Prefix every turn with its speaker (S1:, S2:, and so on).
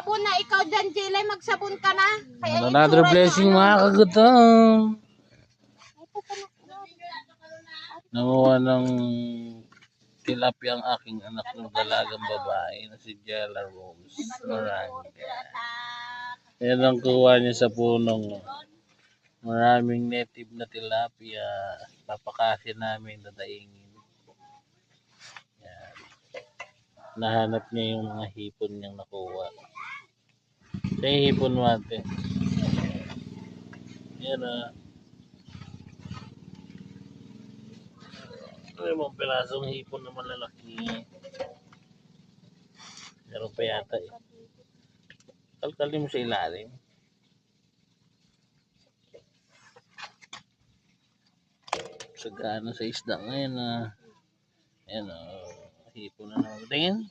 S1: sabon na ikaw dyan, Jilay, magsabon ka na. Kaya
S2: Another blessing mga kagutom. Nanguha ng tilapia ang aking anak ng dalagang babae na si Jella Rose Maranga. Yan ang kuha niya sa punong maraming native na tilapia. Papakasin namin, dadaingin. Yan. Nahanap niya yung mga hipon niyang nakuha. Siya yung hipon mo ate. Yan ah. May mga pirasong hipon na malalaki. Meron pa yata eh. Kalkalin mo sa ilalim. Sagana sa isda ngayon ah. Ayan ah. Hipon na naman. Tingin.